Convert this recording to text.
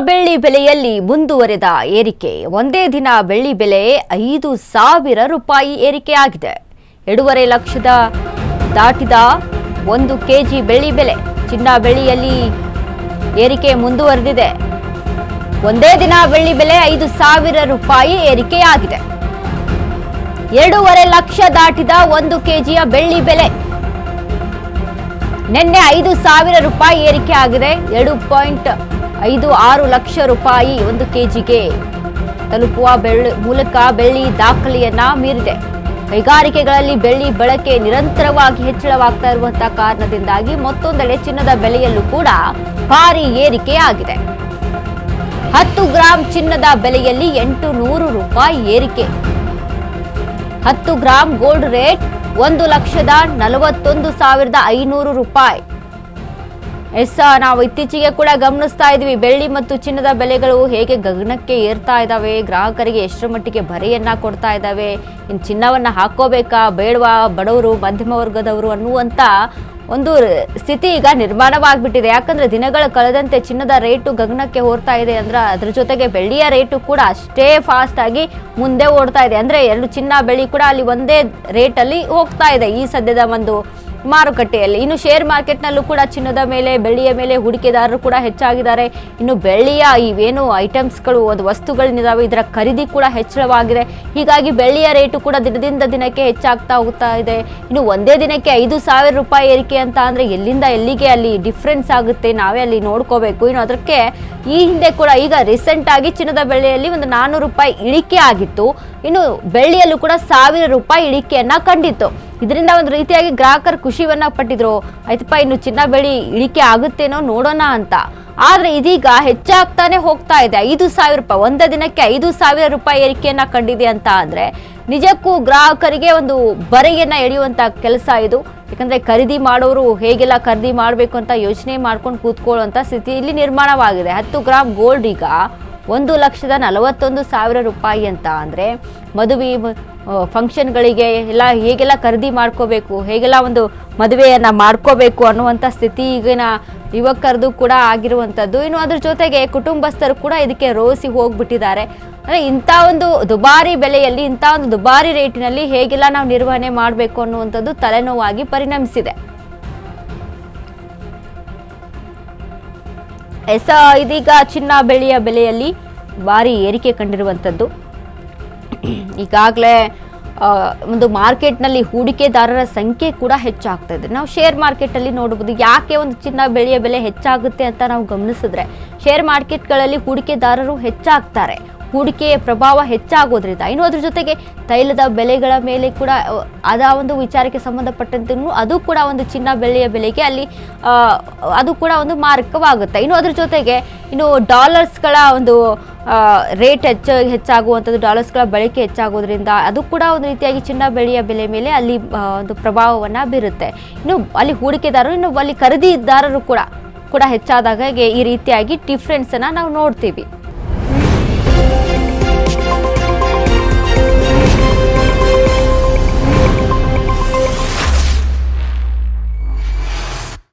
ಬೆಳ್ಳಿ ಬೆಲೆಯಲ್ಲಿ ಮುಂದುವರೆದ ಏರಿಕೆ. ಒಂದೇ ದಿನ ಬೆಳ್ಳಿ ಬೆಲೆ 5,000 ರೂಪಾಯಿ ಏರಿಕೆಯಾಗಿದೆ. 2.5 ಲಕ್ಷದ ದಾಟಿದ 1 ಕೆಜಿ ಬೆಳ್ಳಿ ಬೆಲೆ. ಚಿನ್ನ ಬೆಳ್ಳಿಯಲ್ಲಿ ಏರಿಕೆ ಮುಂದುವರೆದಿದೆ. ಒಂದೇ ದಿನ ಬೆಳ್ಳಿ ಬೆಲೆ 5,000 ರೂಪಾಯಿ ಏರಿಕೆಯಾಗಿದೆ. 2.5 ಲಕ್ಷ ದಾಟಿದ 1 ಕೆಜಿಯ ಬೆಳ್ಳಿ ಬೆಲೆ ನಿನ್ನೆ 5,000 ರೂಪಾಯಿ ಏರಿಕೆ ಆಗಿದೆ. 2.56 ಲಕ್ಷ ರೂಪಾಯಿ 1 ಕೆಜಿಗೆ ತಲುಪುವ ಮೂಲಕ ಬೆಳ್ಳಿ ದಾಖಲೆಯನ್ನ ಮೀರಿದೆ. ಕೈಗಾರಿಕೆಗಳಲ್ಲಿ ಬೆಳ್ಳಿ ಬಳಕೆ ನಿರಂತರವಾಗಿ ಹೆಚ್ಚಳವಾಗ್ತಾ ಇರುವಂತಹ ಕಾರಣದಿಂದಾಗಿ ಮತ್ತೊಂದೆಡೆ ಚಿನ್ನದ ಬೆಲೆಯಲ್ಲೂ ಕೂಡ ಭಾರಿ ಏರಿಕೆಯಾಗಿದೆ. 10 ಗ್ರಾಂ ಚಿನ್ನದ ಬೆಲೆಯಲ್ಲಿ 800 ರೂಪಾಯಿ ಏರಿಕೆ. 10 ಗ್ರಾಂ ಗೋಲ್ಡ್ ರೇಟ್ 1,41,500 ರೂಪಾಯಿ. ನಾವು ಇತ್ತೀಚೆಗೆ ಕೂಡ ಗಮನಿಸ್ತಾ ಇದ್ವಿ, ಬೆಳ್ಳಿ ಮತ್ತು ಚಿನ್ನದ ಬೆಲೆಗಳು ಹೇಗೆ ಗಗನಕ್ಕೆ ಏರ್ತಾ ಇದ್ದಾವೆ, ಗ್ರಾಹಕರಿಗೆ ಎಷ್ಟರ ಮಟ್ಟಿಗೆ ಭರೆಯನ್ನ ಕೊಡ್ತಾ ಇದ್ದಾವೆ. ಇನ್ನು ಚಿನ್ನವನ್ನ ಹಾಕೋಬೇಕಾ ಬೇಡವಾ, ಬಡವರು ಮಧ್ಯಮ ವರ್ಗದವರು ಅನ್ನುವಂತ ಒಂದು ಸ್ಥಿತಿ ಈಗ ನಿರ್ಮಾಣವಾಗ್ಬಿಟ್ಟಿದೆ. ಯಾಕಂದ್ರೆ ದಿನಗಳ ಕಳೆದಂತೆ ಚಿನ್ನದ ರೇಟು ಗಗನಕ್ಕೆ ಹೋಗ್ತಾ ಇದೆ ಅಂದ್ರೆ ಅದ್ರ ಜೊತೆಗೆ ಬೆಳ್ಳಿಯ ರೇಟು ಕೂಡ ಅಷ್ಟೇ ಫಾಸ್ಟ್ ಆಗಿ ಮುಂದೆ ಓಡ್ತಾ ಇದೆ. ಅಂದ್ರೆ ಎರಡು ಚಿನ್ನ ಬೆಳ್ಳಿ ಕೂಡ ಅಲ್ಲಿ ಒಂದೇ ರೇಟ್ ಅಲ್ಲಿ ಹೋಗ್ತಾ ಇದೆ ಈ ಸದ್ಯದ ಒಂದು ಮಾರುಕಟ್ಟೆಯಲ್ಲಿ. ಇನ್ನು ಶೇರ್ ಮಾರ್ಕೆಟ್ನಲ್ಲೂ ಕೂಡ ಚಿನ್ನದ ಮೇಲೆ ಬೆಳ್ಳಿಯ ಮೇಲೆ ಹೂಡಿಕೆದಾರರು ಕೂಡ ಹೆಚ್ಚಾಗಿದ್ದಾರೆ. ಇನ್ನು ಬೆಳ್ಳಿಯ ಇವೇನು ಐಟಮ್ಸ್ಗಳು ಒಂದು ವಸ್ತುಗಳೇನಿದಾವೆ ಇದರ ಖರೀದಿ ಕೂಡ ಹೆಚ್ಚಳವಾಗಿದೆ. ಹೀಗಾಗಿ ಬೆಳ್ಳಿಯ ರೇಟು ಕೂಡ ದಿನದಿಂದ ದಿನಕ್ಕೆ ಹೆಚ್ಚಾಗ್ತಾ ಹೋಗ್ತಾ ಇದೆ. ಇನ್ನು ಒಂದೇ ದಿನಕ್ಕೆ 5,000 ರೂಪಾಯಿ ಏರಿಕೆ ಅಂತ ಅಂದ್ರೆ ಎಲ್ಲಿಂದ ಎಲ್ಲಿಗೆ ಅಲ್ಲಿ ಡಿಫ್ರೆನ್ಸ್ ಆಗುತ್ತೆ, ನಾವೇ ಅಲ್ಲಿ ನೋಡ್ಕೋಬೇಕು. ಇನ್ನು ಅದಕ್ಕೆ ಈ ಹಿಂದೆ ಕೂಡ ಈಗ ರೀಸೆಂಟ್ ಆಗಿ ಚಿನ್ನದ ಬೆಲೆಯಲ್ಲಿ ಒಂದು 400 ರೂಪಾಯಿ ಇಳಿಕೆ ಆಗಿತ್ತು. ಇನ್ನು ಬೆಳ್ಳಿಯಲ್ಲೂ ಕೂಡ 1,000 ರೂಪಾಯಿ ಇಳಿಕೆಯನ್ನ ಕಂಡಿತ್ತು. ಇದರಿಂದ ಒಂದು ರೀತಿಯಾಗಿ ಗ್ರಾಹಕರು ಖುಷಿಯನ್ನ ಪಟ್ಟಿದ್ರು. ಆಯ್ತಪ್ಪ, ಇನ್ನು ಚಿನ್ನ ಬೆಳ್ಳಿ ಇಳಿಕೆ ಆಗುತ್ತೇನೋ ನೋಡೋಣ ಅಂತ. ಆದ್ರೆ ಇದೀಗ ಹೆಚ್ಚಾಗ್ತಾನೆ ಹೋಗ್ತಾ ಇದೆ. 5,000 ರೂಪಾಯಿ ಒಂದೇ ದಿನಕ್ಕೆ 5,000 ರೂಪಾಯಿ ಏರಿಕೆಯನ್ನ ಕಂಡಿದೆ ಅಂತ ಅಂದ್ರೆ ನಿಜಕ್ಕೂ ಗ್ರಾಹಕರಿಗೆ ಒಂದು ಬರೆಯನ್ನ ಎಳೆಯುವಂತ ಕೆಲಸ ಇದು. ಯಾಕಂದ್ರೆ ಖರೀದಿ ಮಾಡೋರು ಹೇಗೆಲ್ಲ ಖರೀದಿ ಮಾಡಬೇಕು ಅಂತ ಯೋಚನೆ ಮಾಡ್ಕೊಂಡು ಕೂತ್ಕೊಳ್ಳುವಂತ ಸ್ಥಿತಿ ಇಲ್ಲಿ ನಿರ್ಮಾಣವಾಗಿದೆ. 10 ಗ್ರಾಂ ಗೋಲ್ಡ್ ಈಗ 1,41,000 ರೂಪಾಯಿ ಅಂತ ಅಂದ್ರೆ ಮದುವೆ ಫಂಕ್ಷನ್ಗಳಿಗೆ ಎಲ್ಲ ಹೇಗೆಲ್ಲ ಖರೀದಿ ಮಾಡ್ಕೋಬೇಕು, ಹೇಗೆಲ್ಲ ಒಂದು ಮದುವೆಯನ್ನ ಮಾಡ್ಕೋಬೇಕು ಅನ್ನುವಂಥ ಸ್ಥಿತಿ ಈಗಿನ ಯುವಕರದು ಕೂಡ ಆಗಿರುವಂಥದ್ದು. ಇನ್ನು ಅದ್ರ ಜೊತೆಗೆ ಕುಟುಂಬಸ್ಥರು ಕೂಡ ಇದಕ್ಕೆ ರೋಸಿ ಹೋಗ್ಬಿಟ್ಟಿದ್ದಾರೆ. ಅಂದರೆ ಇಂಥ ಒಂದು ದುಬಾರಿ ಬೆಲೆಯಲ್ಲಿ, ಇಂಥ ಒಂದು ದುಬಾರಿ ರೇಟಿನಲ್ಲಿ ಹೇಗೆಲ್ಲ ನಾವು ನಿರ್ವಹಣೆ ಮಾಡಬೇಕು ಅನ್ನುವಂಥದ್ದು ತಲೆನೋವಾಗಿ ಪರಿಣಮಿಸಿದೆ. ಇದೀಗ ಚಿನ್ನ ಬೆಳ್ಳಿಯ ಬೆಲೆಯಲ್ಲಿ ಭಾರಿ ಏರಿಕೆ ಕಂಡಿರುವಂಥದ್ದು. ಈಗಾಗಲೇ ಒಂದು ಮಾರ್ಕೆಟ್ನಲ್ಲಿ ಹೂಡಿಕೆದಾರರ ಸಂಖ್ಯೆ ಕೂಡ ಹೆಚ್ಚಾಗ್ತಾ ಇದೆ. ನಾವು ಶೇರ್ ಮಾರ್ಕೆಟಲ್ಲಿ ನೋಡಬಹುದು ಯಾಕೆ ಒಂದು ಚಿನ್ನ ಬೆಳ್ಳಿಯ ಬೆಲೆ ಹೆಚ್ಚಾಗುತ್ತೆ ಅಂತ ನಾವು ಗಮನಿಸಿದ್ರೆ, ಶೇರ್ ಮಾರ್ಕೆಟ್ಗಳಲ್ಲಿ ಹೂಡಿಕೆದಾರರು ಹೆಚ್ಚಾಗ್ತಾರೆ, ಹೂಡಿಕೆಯ ಪ್ರಭಾವ ಹೆಚ್ಚಾಗೋದ್ರಿಂದ. ಇನ್ನು ಅದ್ರ ಜೊತೆಗೆ ತೈಲದ ಬೆಲೆಗಳ ಮೇಲೆ ಕೂಡ ಅದ ಒಂದು ವಿಚಾರಕ್ಕೆ ಸಂಬಂಧಪಟ್ಟಂತೆ ಅದು ಕೂಡ ಒಂದು ಚಿನ್ನ ಬೆಳ್ಳಿಯ ಬೆಲೆಗೆ ಅಲ್ಲಿ ಅದು ಕೂಡ ಒಂದು ಮಾರಕವಾಗುತ್ತೆ. ಇನ್ನು ಅದ್ರ ಜೊತೆಗೆ ಇನ್ನು ಡಾಲರ್ಸ್ಗಳ ಒಂದು ರೇಟ್ ಹೆಚ್ಚಾಗುವಂಥದ್ದು, ಡಾಲರ್ಸ್ಗಳ ಬಳಕೆ ಹೆಚ್ಚಾಗೋದ್ರಿಂದ ಅದು ಕೂಡ ಒಂದು ರೀತಿಯಾಗಿ ಚಿನ್ನ ಬೆಳ್ಳಿಯ ಬೆಲೆ ಮೇಲೆ ಅಲ್ಲಿ ಒಂದು ಪ್ರಭಾವವನ್ನು ಬೀರುತ್ತೆ. ಇನ್ನು ಅಲ್ಲಿ ಹೂಡಿಕೆದಾರರು, ಇನ್ನು ಅಲ್ಲಿ ಖರೀದಿದಾರರು ಕೂಡ ಹೆಚ್ಚಾದಾಗ ಈ ರೀತಿಯಾಗಿ ಡಿಫ್ರೆನ್ಸನ್ನು ನಾವು ನೋಡ್ತೀವಿ.